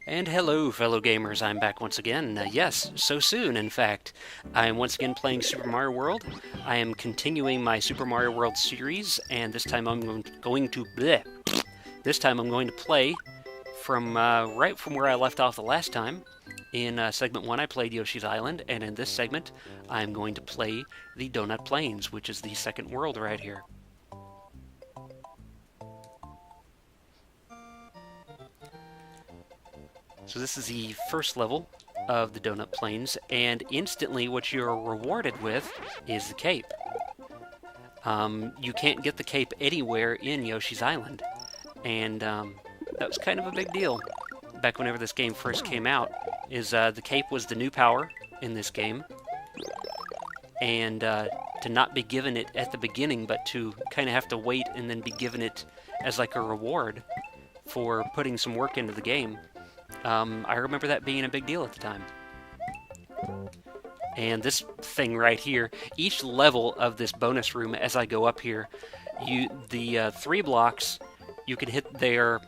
And hello, fellow gamers. I'm back once again. Yes, so soon, in fact. I am once again playing Super Mario World. I am continuing my Super Mario World series, and this time I'm going to bleh. This time I'm going to play from right from where I left off the last time. In segment 1, I played Yoshi's Island, and in this segment, I'm going to play the Donut Plains, which is the second world right here. So this is the first level of the Donut Plains, and instantly what you're rewarded with is the cape. You can't get the cape anywhere in Yoshi's Island, and that was kind of a big deal back whenever this game first came out. The cape was the new power in this game, and to not be given it at the beginning, but to kind of have to wait and then be given it as like a reward for putting some work into the game. I remember that being a big deal at the time. And this thing right here, each level of this bonus room, as I go up here, the 3 blocks, you can hit, they're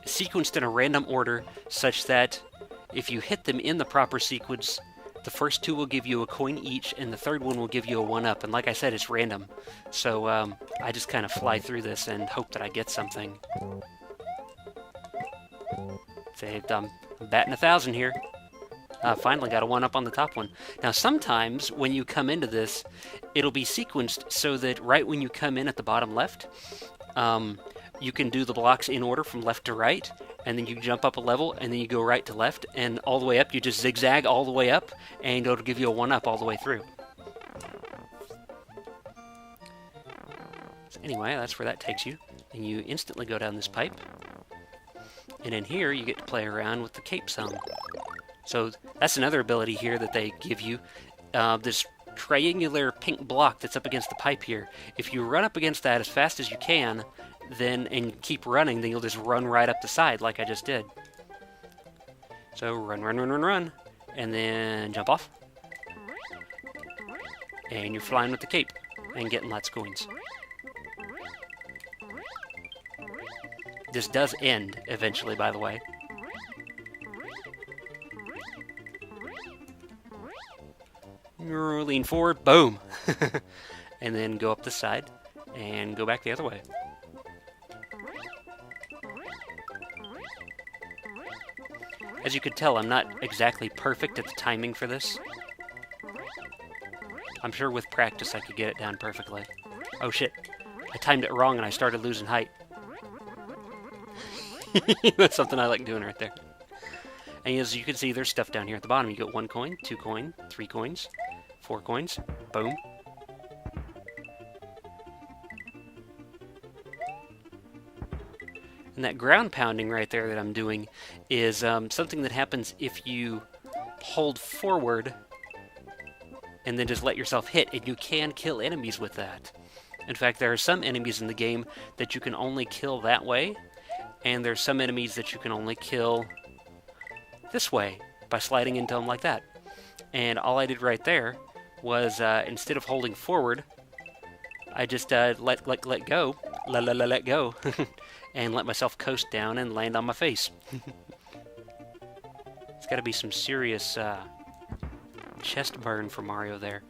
sequenced in a random order such that if you hit them in the proper sequence, the first 2 will give you a coin each, and the third one will give you a 1-up. And like I said, it's random. So I just kind of fly through this and hope that I get something. Say, I'm batting 1,000 here. Finally got a 1-up on the top one. Now sometimes when you come into this, it'll be sequenced so that right when you come in at the bottom left, you can do the blocks in order from left to right, and then you jump up a level, and then you go right to left, and all the way up, you just zigzag all the way up, and it'll give you a 1-up all the way through. So anyway, that's where that takes you, and you instantly go down this pipe. And in here, you get to play around with the cape some. So that's another ability here that they give you. This triangular pink block that's up against the pipe here. If you run up against that as fast as you can, and keep running, then you'll just run right up the side like I just did. So run, and then jump off. And you're flying with the cape and getting lots of coins. This does end eventually, by the way. Lean forward, boom! And then go up the side and go back the other way. As you could tell, I'm not exactly perfect at the timing for this. I'm sure with practice I could get it down perfectly. Oh shit, I timed it wrong and I started losing height. That's something I like doing right there. And as you can see, there's stuff down here at the bottom. You get 1 coin, 2 coin, 3 coins, 4 coins. Boom. And that ground pounding right there that I'm doing is something that happens if you hold forward and then just let yourself hit, and you can kill enemies with that. In fact, there are some enemies in the game that you can only kill that way, and there's some enemies that you can only kill this way, by sliding into them like that. And all I did right there was, instead of holding forward, I just let go, let go, and let myself coast down and land on my face. It's got to be some serious chest burn for Mario there.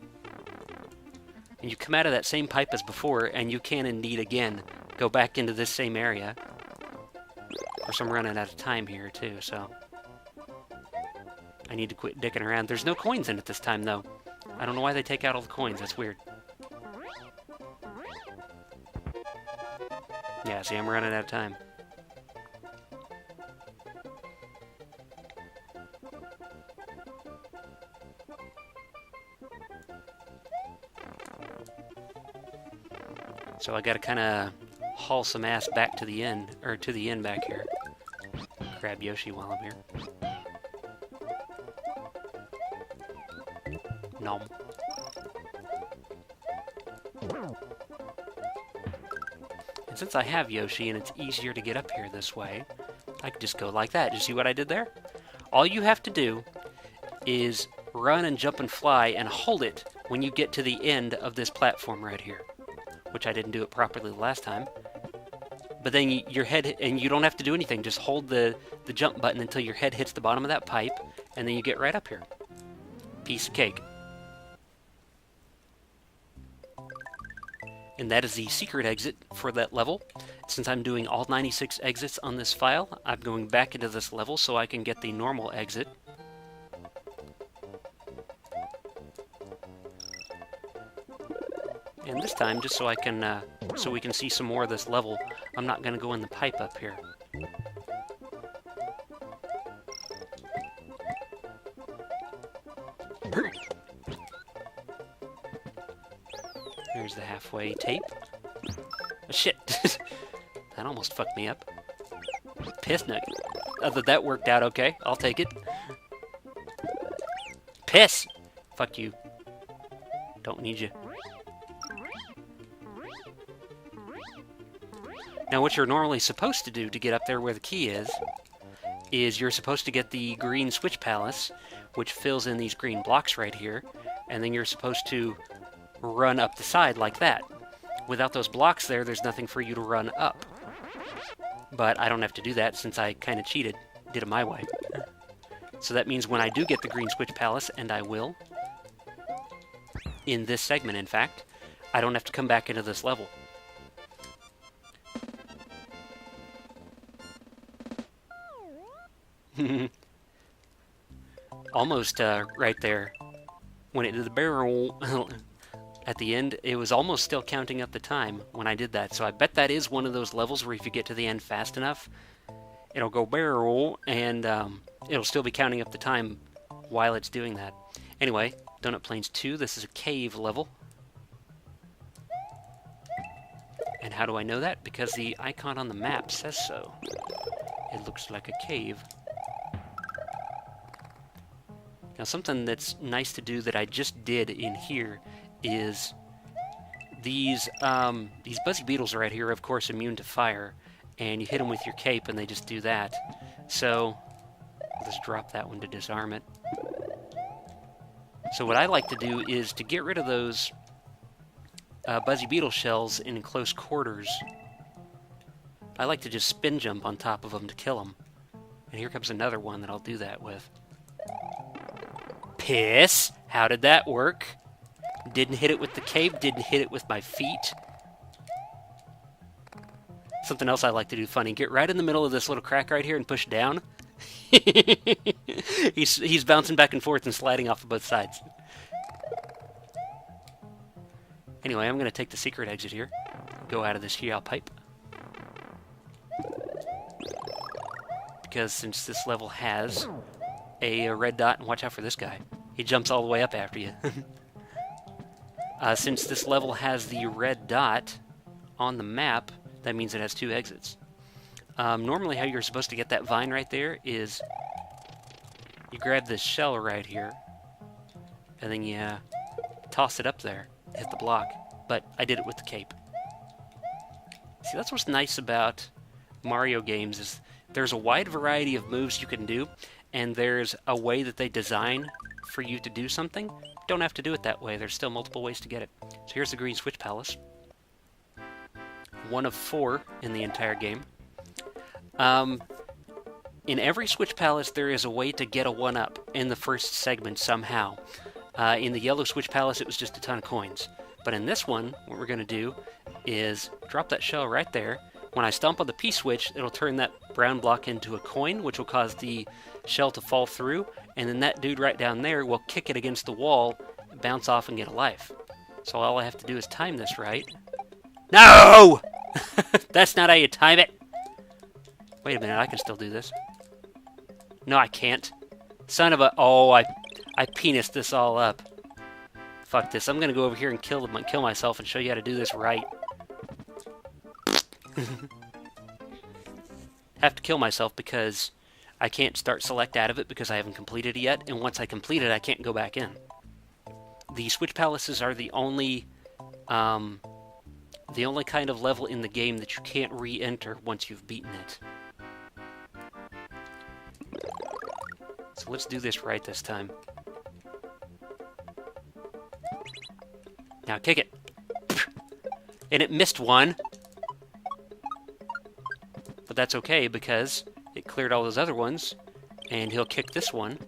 And you come out of that same pipe as before, and you can indeed again go back into this same area. Of course, I'm running out of time here too, so I need to quit dicking around. There's no coins in it this time, though. I don't know why they take out all the coins. That's weird. Yeah, see, I'm running out of time. So I gotta kind of haul some ass back to the end, or to the end back here. Grab Yoshi while I'm here. Nom. And since I have Yoshi and it's easier to get up here this way, I can just go like that. Did you see what I did there? All you have to do is run and jump and fly and hold it when you get to the end of this platform right here. Which I didn't do it properly the last time. but then your head, and you don't have to do anything. Just hold the jump button until your head hits the bottom of that pipe, and then you get right up here. Piece of cake. And that is the secret exit for that level. Since I'm doing all 96 exits on this file, I'm going back into this level so I can get the normal exit. And this time, just so I can, so we can see some more of this level, I'm not going to go in the pipe up here. Here's the halfway tape. Oh, shit! That almost fucked me up. Piss nugget. That worked out okay. I'll take it. Piss! Fuck you. Don't need you. Now, what you're normally supposed to do to get up there where the key is you're supposed to get the green switch palace, which fills in these green blocks right here, and then you're supposed to run up the side like that. Without those blocks there, there's nothing for you to run up. But I don't have to do that since I kind of cheated. Did it my way. So that means when I do get the green switch palace, and I will, in this segment in fact, I don't have to come back into this level. Almost right there. When it did the barrel at the end, it was almost still counting up the time when I did that. So I bet that is one of those levels where if you get to the end fast enough, it'll go barrel, and it'll still be counting up the time while it's doing that. Anyway, Donut Plains 2, this is a cave level. And how do I know that? Because the icon on the map says so. It looks like a cave. Now, something that's nice to do that I just did in here is these buzzy beetles right here are, of course, immune to fire, and you hit them with your cape and they just do that. So, let's drop that one to disarm it. So what I like to do is to get rid of those buzzy beetle shells in close quarters, I like to just spin jump on top of them to kill them. And here comes another one that I'll do that with. Piss! How did that work? Didn't hit it with the cape, didn't hit it with my feet. Something else I like to do funny, get right in the middle of this little crack right here and push down. He's bouncing back and forth and sliding off of both sides. Anyway, I'm going to take the secret exit here. Go out of this here pipe. Because since this level has a red dot, and watch out for this guy. He jumps all the way up after you. Since this level has the red dot on the map, that means it has two exits. Normally how you're supposed to get that vine right there is you grab this shell right here, and then you toss it up there, hit the block. But I did it with the cape. See, that's what's nice about Mario games, is there's a wide variety of moves you can do, and there's a way that they design for you to do something. Don't have to do it that way. There's still multiple ways to get it. So here's the green switch palace. One of 4 in the entire game. In every switch palace, there is a way to get a 1-up in the first segment somehow. In the yellow switch palace, it was just a ton of coins. But in this one, what we're going to do is drop that shell right there. When I stomp on the P-switch, it'll turn that brown block into a coin, which will cause the shell to fall through, and then that dude right down there will kick it against the wall, bounce off, and get a life. So all I have to do is time this right. No! That's not how you time it! Wait a minute, I can still do this. No, I can't. Son of a... Oh, I penised this all up. Fuck this. I'm gonna go over here and kill myself and show you how to do this right. Have to kill myself because I can't start select out of it because I haven't completed it yet, and once I complete it, I can't go back in. The switch palaces are the only kind of level in the game that you can't re-enter once you've beaten it. So let's do this right this time. Now kick it. And it missed one. But that's okay because it cleared all those other ones, and he'll kick this one,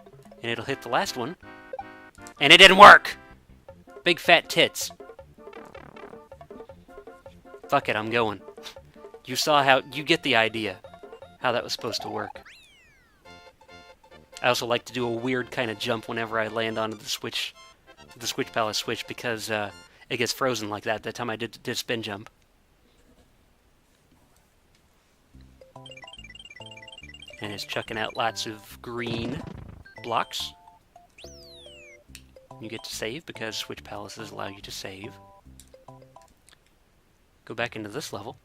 and it'll hit the last one, and it didn't work! Big fat tits. Fuck it, I'm going. You saw how, you get the idea, how that was supposed to work. I also like to do a weird kind of jump whenever I land onto the Switch Palace switch, because it gets frozen like that time I did a spin jump. And it's chucking out lots of green blocks. You get to save because Switch Palaces allow you to save. Go back into this level.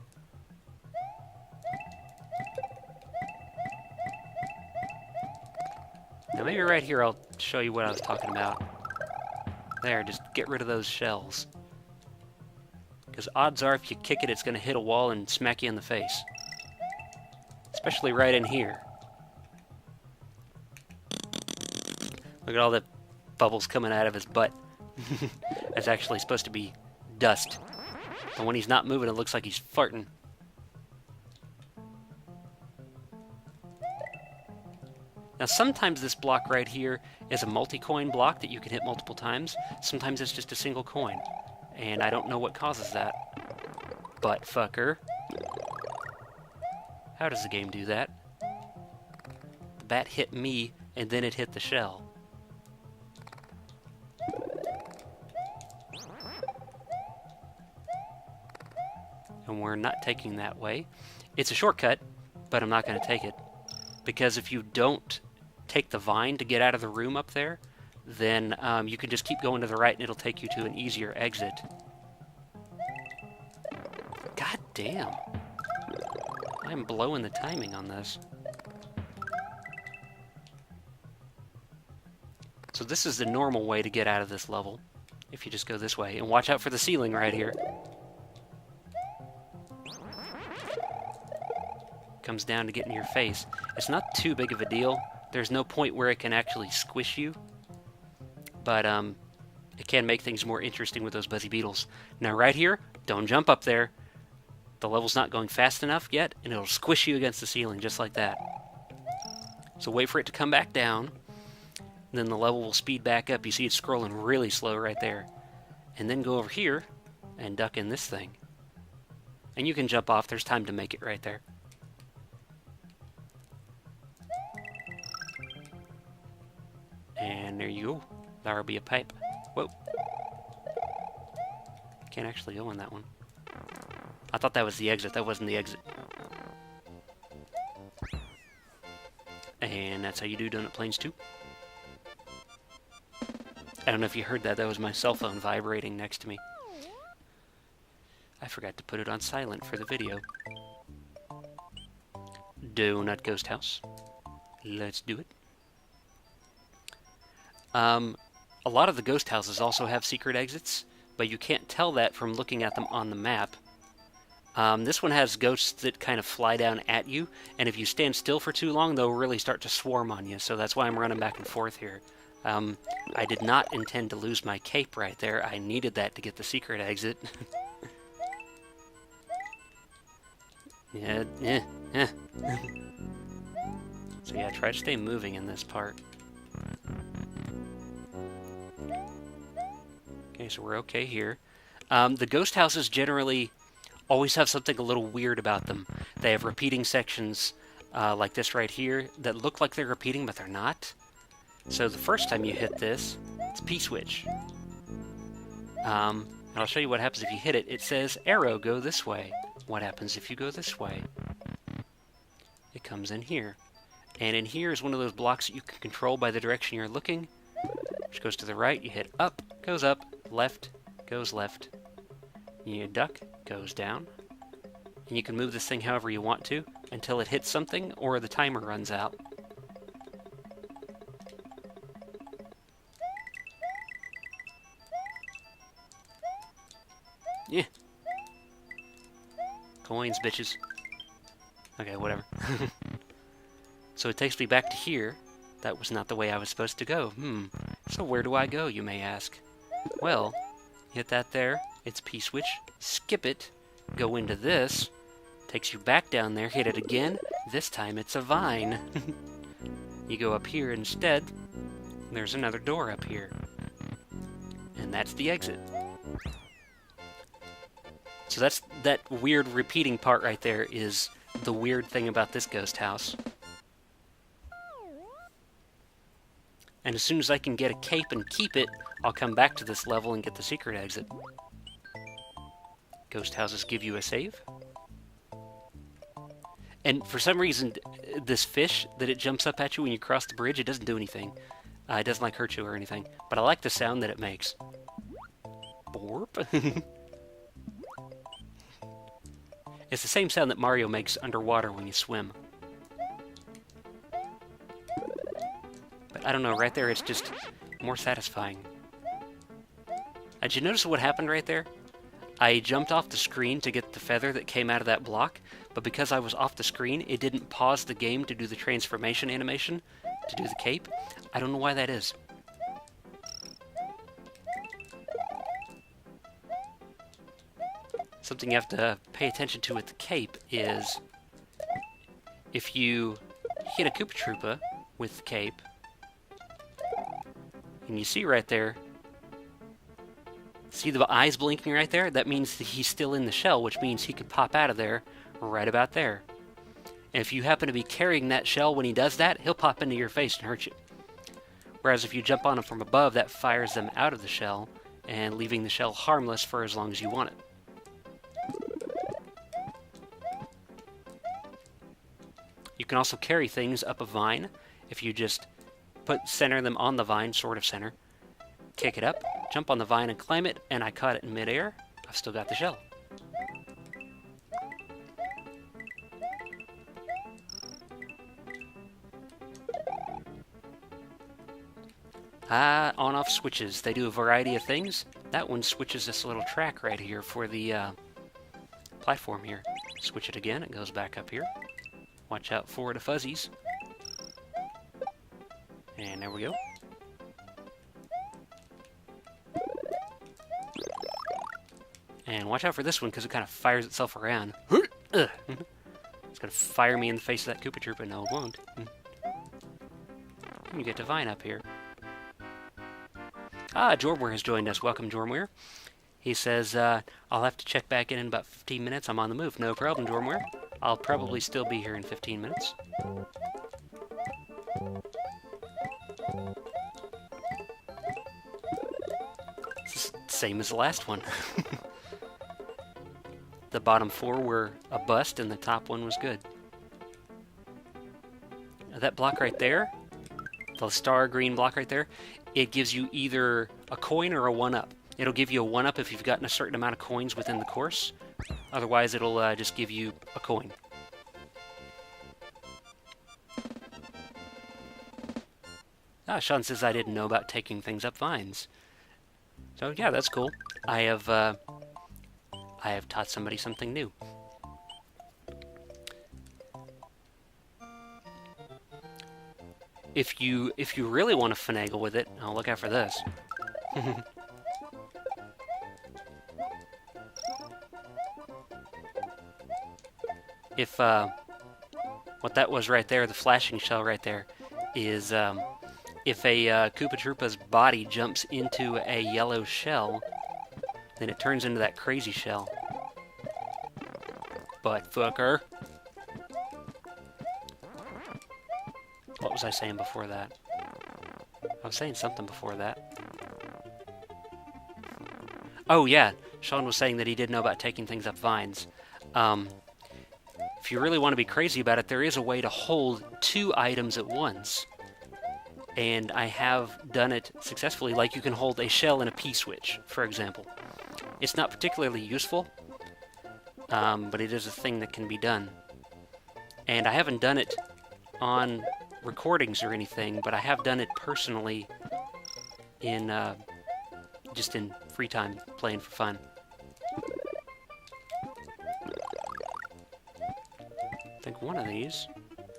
Now maybe right here I'll show you what I was talking about. There, just get rid of those shells. Because odds are if you kick it, it's going to hit a wall and smack you in the face. Especially right in here. Look at all the bubbles coming out of his butt. That's actually supposed to be dust. But when he's not moving, it looks like he's farting. Now sometimes this block right here is a multi-coin block that you can hit multiple times. Sometimes it's just a single coin. And I don't know what causes that. Butt fucker. How does the game do that? The bat hit me, and then it hit the shell. And we're not taking that way. It's a shortcut, but I'm not going to take it. Because if you don't take the vine to get out of the room up there, then you can just keep going to the right and it'll take you to an easier exit. God damn. I'm blowing the timing on this. So this is the normal way to get out of this level. If you just go this way. And watch out for the ceiling right here. Comes down to get in your face. It's not too big of a deal. There's no point where it can actually squish you. But it can make things more interesting with those buzzy beetles. Now right here, don't jump up there. The level's not going fast enough yet, and it'll squish you against the ceiling just like that. So wait for it to come back down, and then the level will speed back up. You see it's scrolling really slow right there. And then go over here and duck in this thing. And you can jump off. There's time to make it right there. And there you go. That'll be a pipe. Whoa. Can't actually go in that one. I thought that was the exit. That wasn't the exit. And that's how you do Donut Plains 2. I don't know if you heard that. That was my cell phone vibrating next to me. I forgot to put it on silent for the video. Donut Ghost House. Let's do it. A lot of the ghost houses also have secret exits, but you can't tell that from looking at them on the map. This one has ghosts that kind of fly down at you, and if you stand still for too long, they'll really start to swarm on you, so that's why I'm running back and forth here. I did not intend to lose my cape right there. I needed that to get the secret exit. Yeah. So yeah, try to stay moving in this part. Okay, so we're okay here. The ghost houses generally always have something a little weird about them. They have repeating sections like this right here that look like they're repeating, but they're not. So the first time you hit this, it's P-switch. And I'll show you what happens if you hit it. It says, arrow, go this way. What happens if you go this way? It comes in here. And in here is one of those blocks that you can control by the direction you're looking. Which goes to the right, you hit up, goes up, left, goes left. You duck, goes down. And you can move this thing however you want to until it hits something or the timer runs out. Yeah. Coins, bitches. Okay, whatever. So it takes me back to here. That was not the way I was supposed to go. So where do I go, you may ask? Well, hit that there. It's P-switch. Skip it. Go into this. Takes you back down there, hit it again. This time it's a vine. You go up here instead. There's another door up here. And that's the exit. So that's that weird repeating part right there is the weird thing about this ghost house. And as soon as I can get a cape and keep it, I'll come back to this level and get the secret exit. Ghost houses give you a save. And for some reason, this fish that it jumps up at you when you cross the bridge, it doesn't do anything. It doesn't like hurt you or anything. But I like the sound that it makes. Borp. It's the same sound that Mario makes underwater when you swim. But I don't know, right there it's just more satisfying. Did you notice what happened right there? I jumped off the screen to get the feather that came out of that block, but because I was off the screen, it didn't pause the game to do the transformation animation, to do the cape. I don't know why that is. Something you have to pay attention to with the cape is if you hit a Koopa Troopa with the cape, and you see right there, see the eyes blinking right there? That means that he's still in the shell, which means he could pop out of there right about there. And if you happen to be carrying that shell when he does that, he'll pop into your face and hurt you. Whereas if you jump on him from above, that fires them out of the shell, and leaving the shell harmless for as long as you want it. You can also carry things up a vine if you just center them on the vine, sort of center, kick it up, jump on the vine and climb it, and I caught it in midair. I've still got the shell. On-off switches. They do a variety of things. That one switches this little track right here for the platform here. Switch it again, it goes back up here. Watch out for the fuzzies. And there we go. And watch out for this one, because it kind of fires itself around. It's going to fire me in the face of that Koopa Troopa. No, it won't. You get to Vine up here. Jormware has joined us. Welcome, Jormware. He says, I'll have to check back in about 15 minutes. I'm on the move. No problem, Jormware. I'll probably still be here in 15 minutes. Same as the last one. The bottom four were a bust and the top one was good. That block right there, the star green block right there, it gives you either a coin or a 1-up. It'll give you a 1-up if you've gotten a certain amount of coins within the course. Otherwise, it'll just give you a coin. Sean says I didn't know about taking things up vines. So yeah, that's cool. I have taught somebody something new. If you really want to finagle with it, look out for this. If what that was right there, the flashing shell right there, is if a Koopa Troopa's body jumps into a yellow shell, then it turns into that crazy shell. Butt fucker. What was I saying before that? I was saying something before that. Oh yeah, Sean was saying that he didn't know about taking things up vines. If you really want to be crazy about it, there is a way to hold 2 items at once. And I have done it successfully, like you can hold a shell and a P-switch, for example. It's not particularly useful, but it is a thing that can be done. And I haven't done it on recordings or anything, but I have done it personally in just in free time, playing for fun. I think one of these,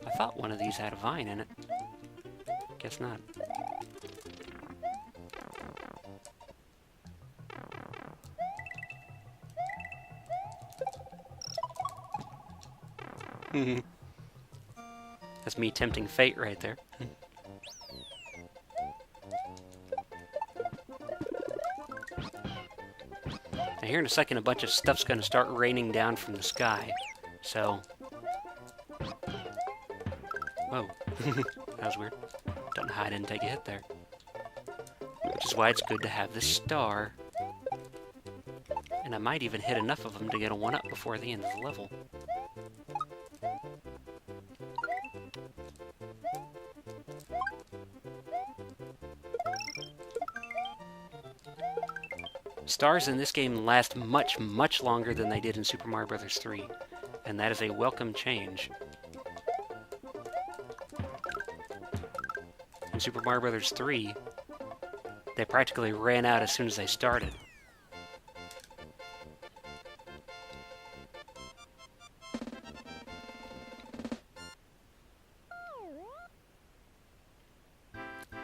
I thought one of these had a vine in it. Guess not. That's me tempting fate right there. Now here in a second, a bunch of stuff's going to start raining down from the sky. So... Whoa. That was weird. Don't know how I didn't take a hit there. Which is why it's good to have this star. And I might even hit enough of them to get a 1-up before the end of the level. Stars in this game last much, much longer than they did in Super Mario Bros. 3, and that is a welcome change. In Super Mario Bros. 3, they practically ran out as soon as they started.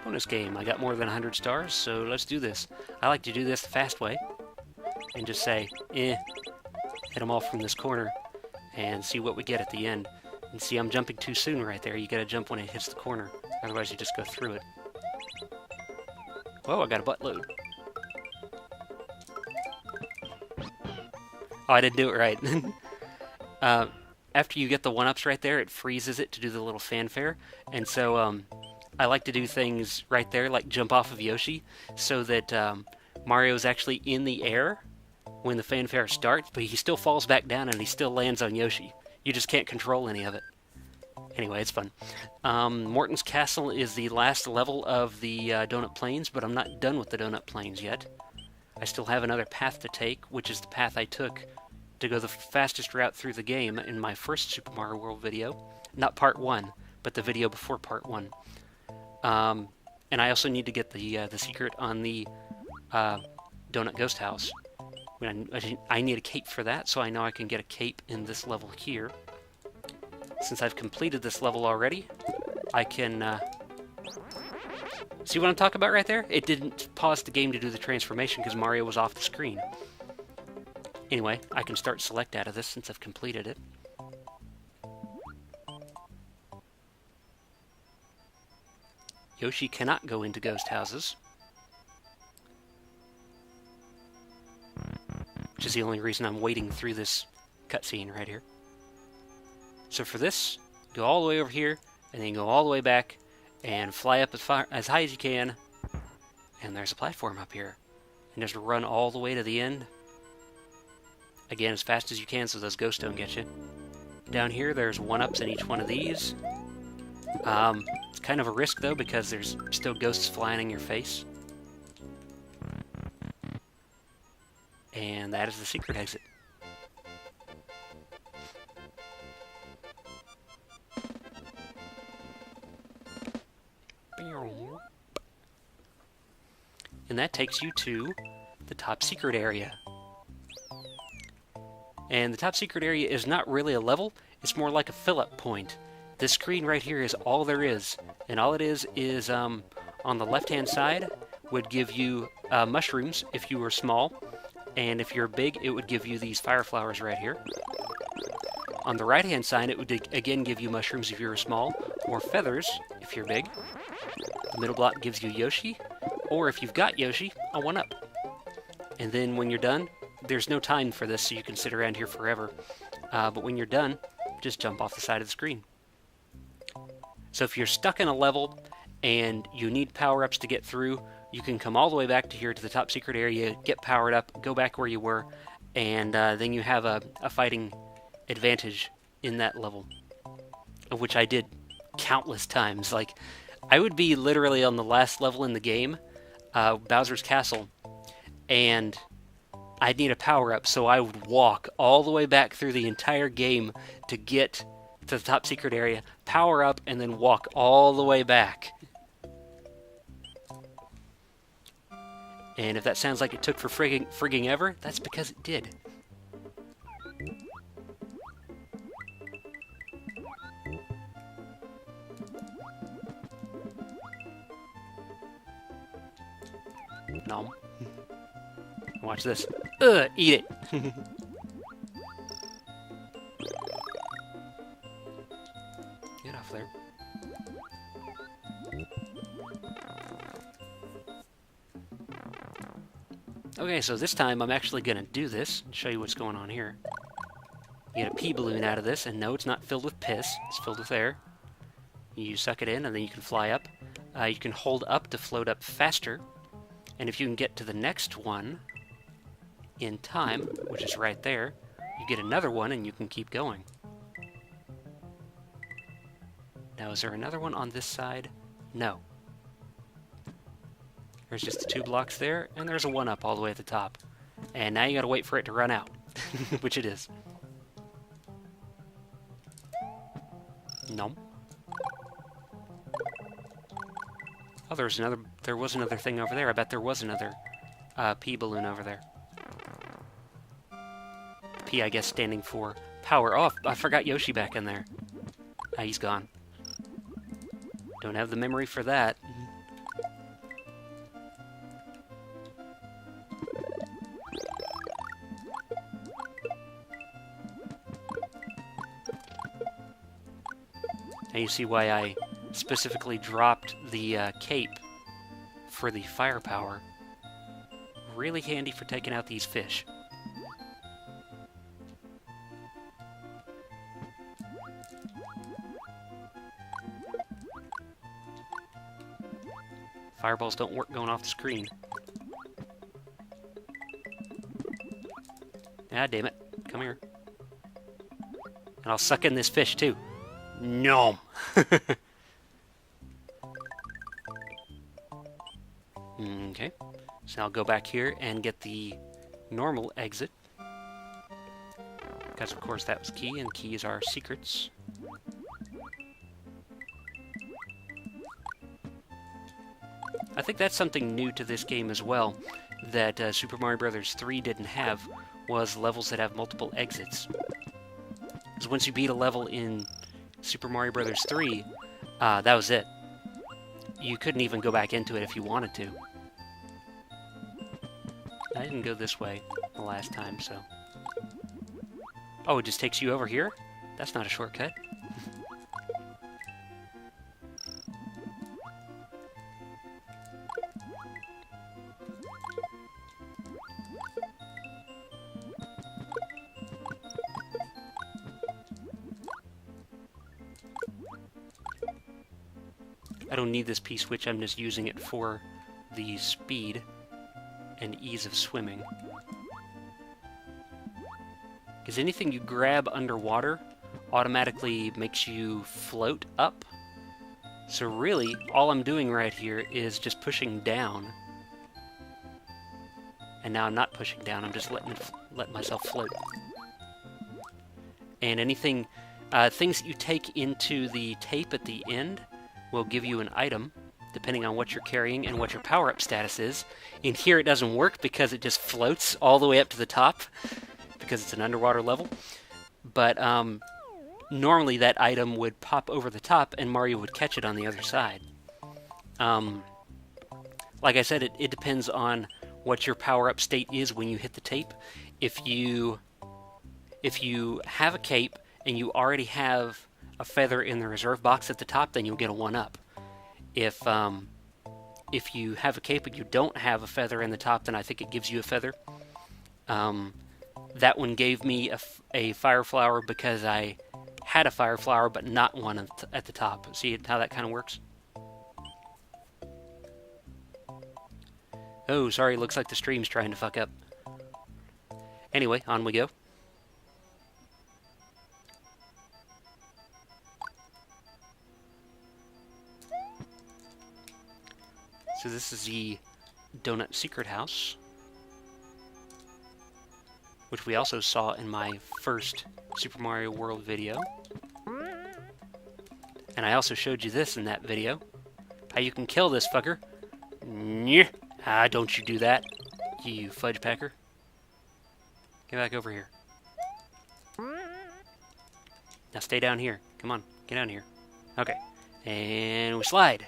Bonus game. I got more than 100 stars, so let's do this. I like to do this the fast way and just say, hit them all from this corner and see what we get at the end. And see, I'm jumping too soon right there. You gotta jump when it hits the corner, otherwise you just go through it. Whoa, I got a buttload. Oh, I didn't do it right. After you get the 1-ups right there, it freezes it to do the little fanfare, and so I like to do things right there, like jump off of Yoshi, so that Mario's actually in the air when the fanfare starts, but he still falls back down and he still lands on Yoshi. You just can't control any of it. Anyway, it's fun. Morton's Castle is the last level of the Donut Plains, but I'm not done with the Donut Plains yet. I still have another path to take, which is the path I took to go the fastest route through the game in my first Super Mario World video. Not Part 1, but the video before Part 1. And I also need to get the secret on the Donut Ghost House. I need a cape for that, so I know I can get a cape in this level here. Since I've completed this level already, I can... See what I'm talking about right there? It didn't pause the game to do the transformation because Mario was off the screen. Anyway, I can start select out of this since I've completed it. Yoshi cannot go into ghost houses, which is the only reason I'm waiting through this cutscene right here. So for this, go all the way over here, and then go all the way back, and fly up as high as you can, and there's a platform up here. And just run all the way to the end. Again, as fast as you can so those ghosts don't get you. Down here, there's 1-ups in each one of these. It's kind of a risk, though, because there's still ghosts flying in your face. And that is the secret exit. And that takes you to the top secret area. And the top secret area is not really a level, it's more like a fill-up point. This screen right here is all there is. And all it is on the left-hand side would give you mushrooms if you were small. And if you're big, it would give you these fire flowers right here. On the right-hand side, it would again give you mushrooms if you were small, or feathers if you're big. The middle block gives you Yoshi, or if you've got Yoshi, a 1-up. And then when you're done, there's no time for this, so you can sit around here forever. But when you're done, just jump off the side of the screen. So if you're stuck in a level and you need power-ups to get through, you can come all the way back to here to the top secret area, get powered up, go back where you were, and then you have a fighting advantage in that level, of which I did countless times. Like, I would be literally on the last level in the game, Bowser's Castle, and I'd need a power-up, so I would walk all the way back through the entire game to get to the top secret area, power up, and then walk all the way back. And if that sounds like it took for frigging ever, that's because it did. Nom. Watch this. Eat it. Okay, so this time I'm actually going to do this and show you what's going on here. You get a pea balloon out of this, and no, it's not filled with piss. It's filled with air. You suck it in, and then you can fly up. You can hold up to float up faster. And if you can get to the next one in time, which is right there, you get another one, and you can keep going. Now, is there another one on this side? No. There's just the 2 blocks there, and there's a 1-up all the way at the top. And now you gotta wait for it to run out, which it is. No. Oh, there was another thing over there. I bet there was another pea balloon over there. P, I guess, standing for power. Oh, I forgot Yoshi back in there. He's gone. Don't have the memory for that. Now you see why I specifically dropped the cape for the firepower. Really handy for taking out these fish. Fireballs don't work going off the screen. Ah, damn it. Come here. And I'll suck in this fish, too. Nom! Okay. So I'll go back here and get the normal exit. Because, of course, that was key, and keys are secrets. I think that's something new to this game as well, that Super Mario Bros. 3 didn't have, was levels that have multiple exits. Because once you beat a level in Super Mario Bros. 3, that was it. You couldn't even go back into it if you wanted to. I didn't go this way the last time, so... Oh, it just takes you over here? That's not a shortcut. I don't need this P-switch, I'm just using it for the speed and ease of swimming. Because anything you grab underwater automatically makes you float up. So really, all I'm doing right here is just pushing down. And now I'm not pushing down, I'm just letting myself float. And anything, things that you take into the tape at the end will give you an item, depending on what you're carrying and what your power-up status is. In here it doesn't work because it just floats all the way up to the top, because it's an underwater level. But normally that item would pop over the top and Mario would catch it on the other side. Like I said, it depends on what your power-up state is when you hit the tape. If you have a cape and you already have a feather in the reserve box at the top, then you'll get a 1-up. If you have a cape but you don't have a feather in the top, then I think it gives you a feather. That one gave me a fire flower because I had a fire flower but not one at the top. See how that kind of works? Oh, sorry, looks like the stream's trying to fuck up. Anyway, on we go. So this is the Donut Secret House, which we also saw in my first Super Mario World video. And I also showed you this in that video. How you can kill this fucker. Nyeh. Ah, don't you do that, you fudge packer. Get back over here. Now stay down here. Come on, get down here. Okay. And we slide.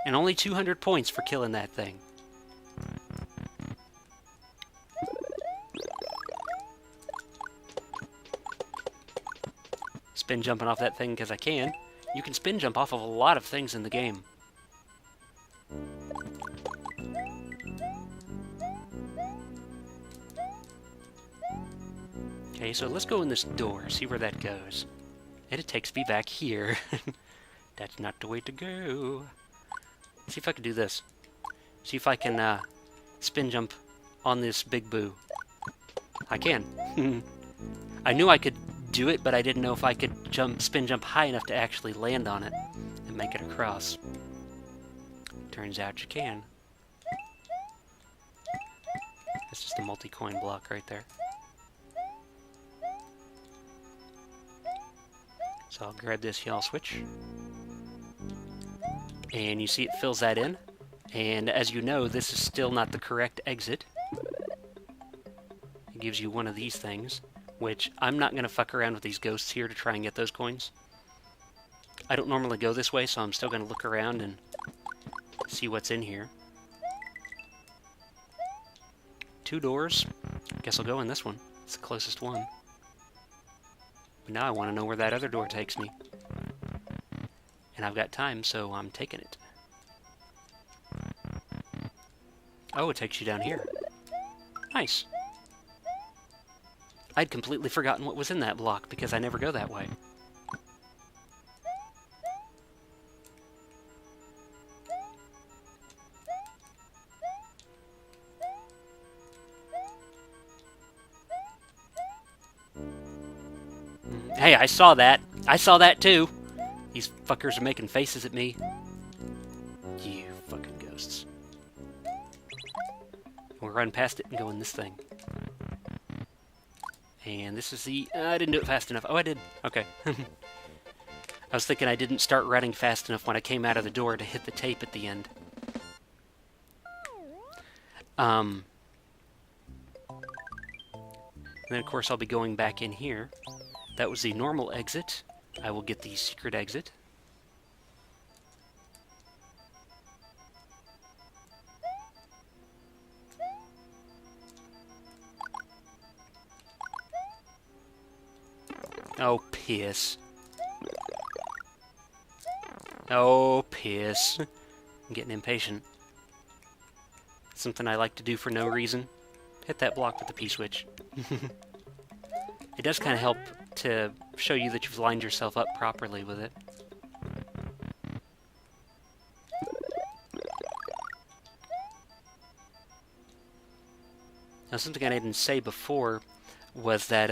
And only 200 points for killing that thing. Spin jumping off that thing because I can. You can spin jump off of a lot of things in the game. Okay, so let's go in this door, see where that goes. And it takes me back here. That's not the way to go. See if I can do this. See if I can spin jump on this big boo. I can. I knew I could do it, but I didn't know if I could spin jump high enough to actually land on it and make it across. Turns out you can. That's just a multi-coin block right there. So I'll grab this yellow switch. And you see it fills that in. And as you know, this is still not the correct exit. It gives you one of these things, which I'm not going to fuck around with these ghosts here to try and get those coins. I don't normally go this way, so I'm still going to look around and see what's in here. 2 doors. Guess I'll go in this one. It's the closest one. But now I want to know where that other door takes me. And I've got time, so I'm taking it. Oh, it takes you down here. Nice. I'd completely forgotten what was in that block because I never go that way. Hey, I saw that. I saw that too. These fuckers are making faces at me. You fucking ghosts. We'll run past it and go in this thing. And this is the... I didn't do it fast enough. Oh, I did. Okay. I was thinking I didn't start running fast enough when I came out of the door to hit the tape at the end. And then, of course, I'll be going back in here. That was the normal exit. I will get the secret exit. Oh, piss. Oh, piss. I'm getting impatient. Something I like to do for no reason. Hit that block with the P-switch. It does kind of help to show you that you've lined yourself up properly with it. Now, something I didn't say before was that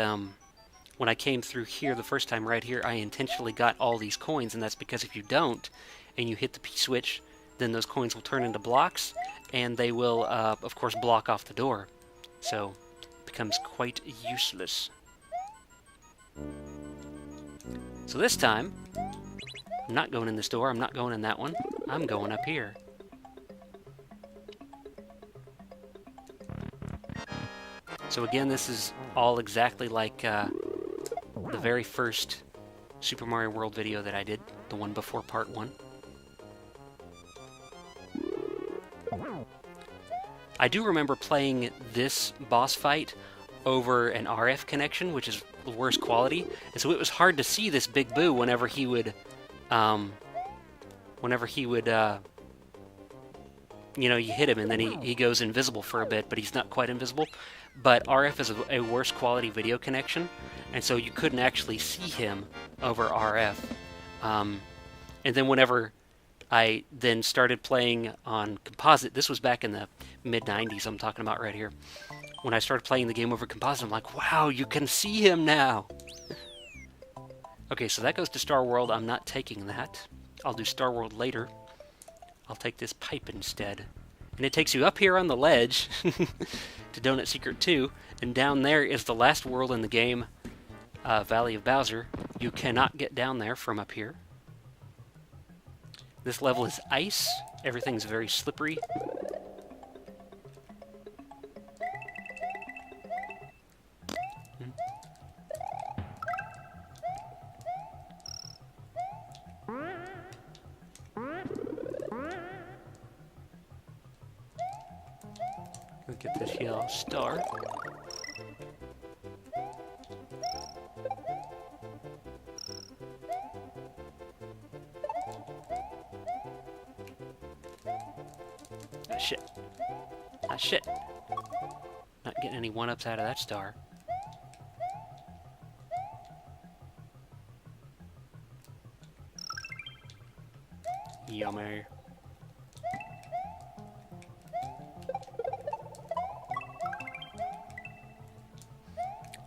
when I came through here the first time right here, I intentionally got all these coins, and that's because if you don't, and you hit the P-switch, then those coins will turn into blocks, and they will, of course, block off the door. So, it becomes quite useless. So this time, I'm not going in this door, I'm not going in that one, I'm going up here. So again, this is all exactly like the very first Super Mario World video that I did, the one before Part 1. I do remember playing this boss fight over an RF connection, which is the worst quality, and so it was hard to see this big boo whenever he would, you know, you hit him and then he goes invisible for a bit, but he's not quite invisible. But RF is a worse quality video connection, and so you couldn't actually see him over RF. And then whenever I then started playing on composite, this was back in the mid-90s I'm talking about right here. When I started playing the game over composite, I'm like, wow, you can see him now! Okay, so that goes to Star World. I'm not taking that. I'll do Star World later. I'll take this pipe instead. And it takes you up here on the ledge to Donut Secret 2, and down there is the last world in the game, Valley of Bowser. You cannot get down there from up here. This level is ice. Everything's very slippery. Look at this yellow star. Ah, shit. Ah, shit. Not getting any one-ups out of that star. Yummy.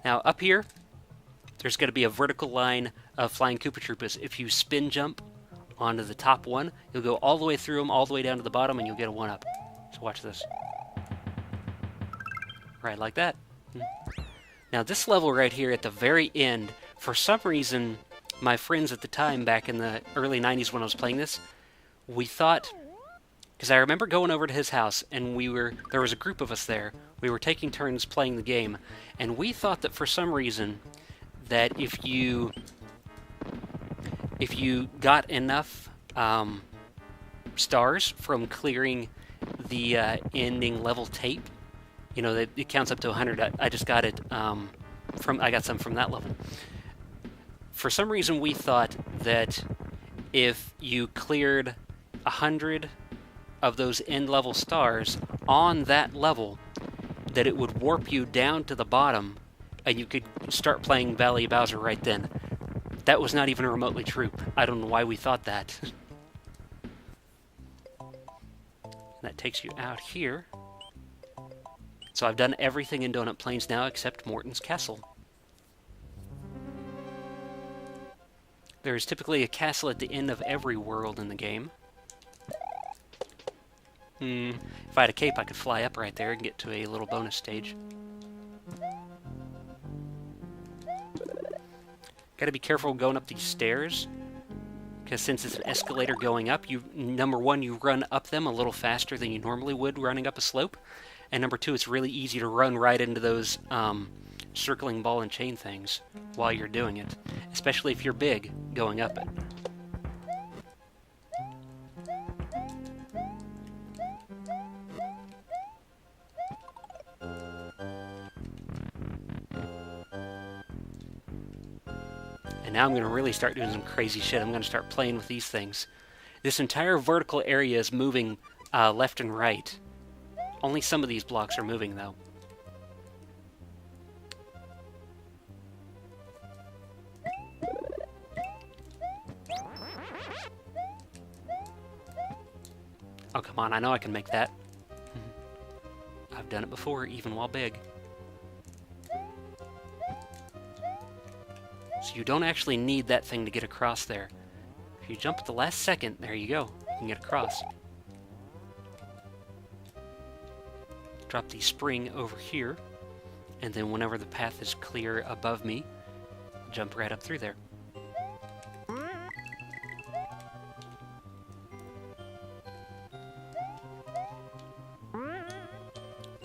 Now, up here, there's going to be a vertical line of flying Koopa Troopas. If you spin jump onto the top one, you'll go all the way through them, all the way down to the bottom, and you'll get a 1-up. So watch this. Right like that. Now, this level right here at the very end, for some reason, my friends at the time, back in the early 90s when I was playing this, we thought... Because I remember going over to his house, and there was a group of us there. We were taking turns playing the game, and we thought that for some reason that if you got enough stars from clearing the ending level tape, you know, that it counts up to 100. I just got it I got some from that level. For some reason, we thought that if you cleared 100 of those end level stars on that level, that it would warp you down to the bottom and you could start playing Valley Bowser right then. That was not even remotely true. I don't know why we thought that. That takes you out here. So I've done everything in Donut Plains now except Morton's Castle. There is typically a castle at the end of every world in the game. If I had a cape, I could fly up right there and get to a little bonus stage. Gotta be careful going up these stairs, because since it's an escalator going up, number one, you run up them a little faster than you normally would running up a slope, and number two, it's really easy to run right into those circling ball and chain things while you're doing it, especially if you're big going up it. And now I'm going to really start doing some crazy shit. I'm going to start playing with these things. This entire vertical area is moving left and right. Only some of these blocks are moving, though. Oh, come on. I know I can make that. I've done it before, even while big. So you don't actually need that thing to get across there. If you jump at the last second, there you go. You can get across. Drop the spring over here, and then whenever the path is clear above me, jump right up through there.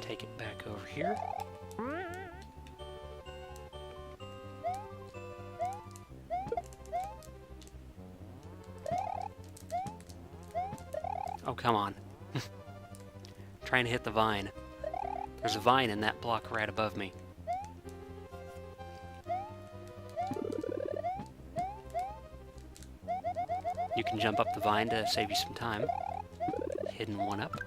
Take it back over here. Oh, come on. Trying to hit the vine. There's a vine in that block right above me. You can jump up the vine to save you some time. Hidden 1-up.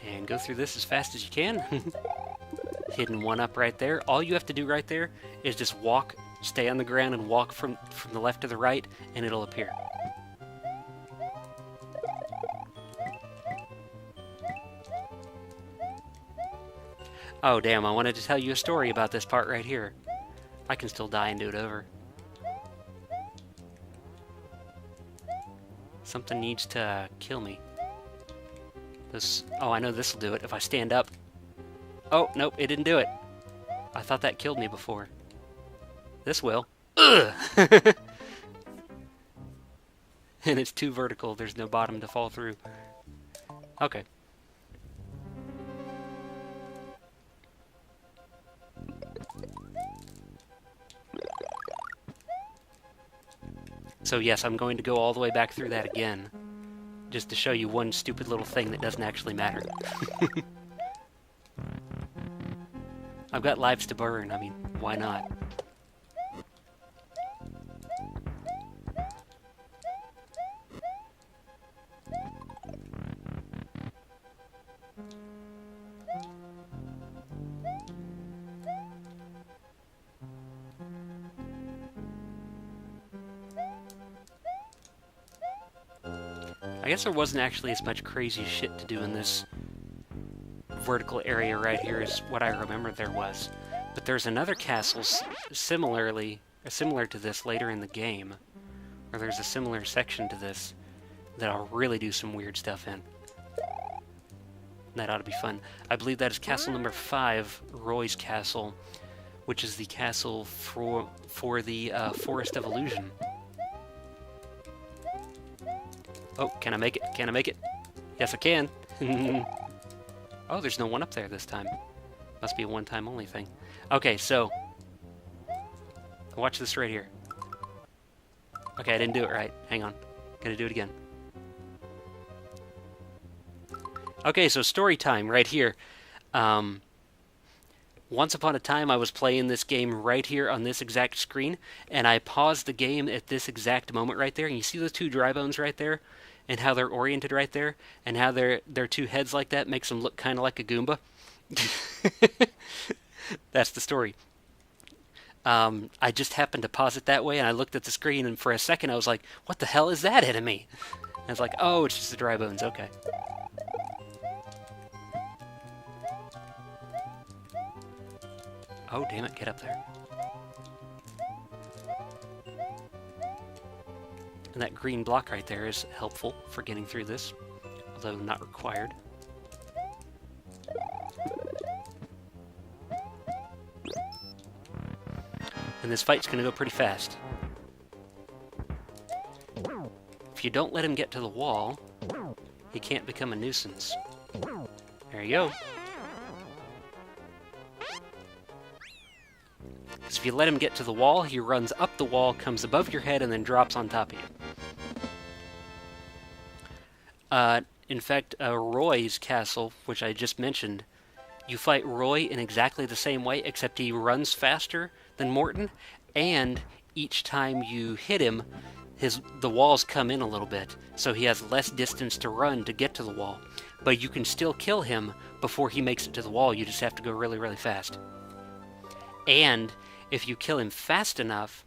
And go through this as fast as you can. Hidden 1-up right there. All you have to do right there is just walk, stay on the ground and walk from the left to the right, and it'll appear. Oh, damn, I wanted to tell you a story about this part right here. I can still die and do it over. Something needs to kill me. Oh, I know this will do it if I stand up. Oh, nope, it didn't do it. I thought that killed me before. This will. Ugh! And it's too vertical, there's no bottom to fall through. Okay. So yes, I'm going to go all the way back through that again, just to show you one stupid little thing that doesn't actually matter. I've got lives to burn, I mean, why not? I guess there wasn't actually as much crazy shit to do in this vertical area right here as what I remember there was. But there's another castle similar to this later in the game, or there's a similar section to this that I'll really do some weird stuff in. That ought to be fun. I believe that is castle number 5, Roy's Castle, which is the castle for the Forest of Illusion. Oh, can I make it? Can I make it? Yes, I can. Oh, there's no one up there this time. Must be a one-time only thing. Okay, so watch this right here. Okay, I didn't do it right. Hang on. Gotta do it again. Okay, so story time right here. Once upon a time, I was playing this game right here on this exact screen, and I paused the game at this exact moment right there. And you see those two dry bones right there, and how they're oriented right there, and how their two heads like that makes them look kind of like a Goomba. That's the story. I just happened to pause it that way, and I looked at the screen, and for a second I was like, "What the hell is that enemy?" And I was like, "Oh, it's just the dry bones." Okay. Oh, damn it, get up there. And that green block right there is helpful for getting through this, although not required. And this fight's going to go pretty fast. If you don't let him get to the wall, he can't become a nuisance. There you go. Because if you let him get to the wall, he runs up the wall, comes above your head, and then drops on top of you. In fact, Roy's castle, which I just mentioned, you fight Roy in exactly the same way, except he runs faster than Morton, and each time you hit him, the walls come in a little bit, so he has less distance to run to get to the wall. But you can still kill him before he makes it to the wall, you just have to go really, really fast. And if you kill him fast enough,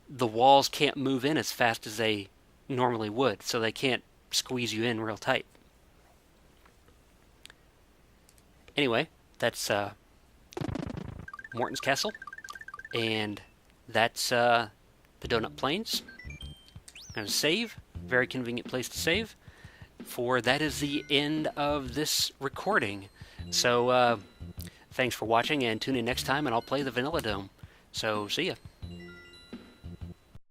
the walls can't move in as fast as they normally would, so they can't squeeze you in real tight. Anyway, that's Morton's Castle, and that's the Donut Plains. I'm going to save. Very convenient place to save. For that is the end of this recording. So, thanks for watching, and tune in next time, and I'll play the Vanilla Dome. So, see ya.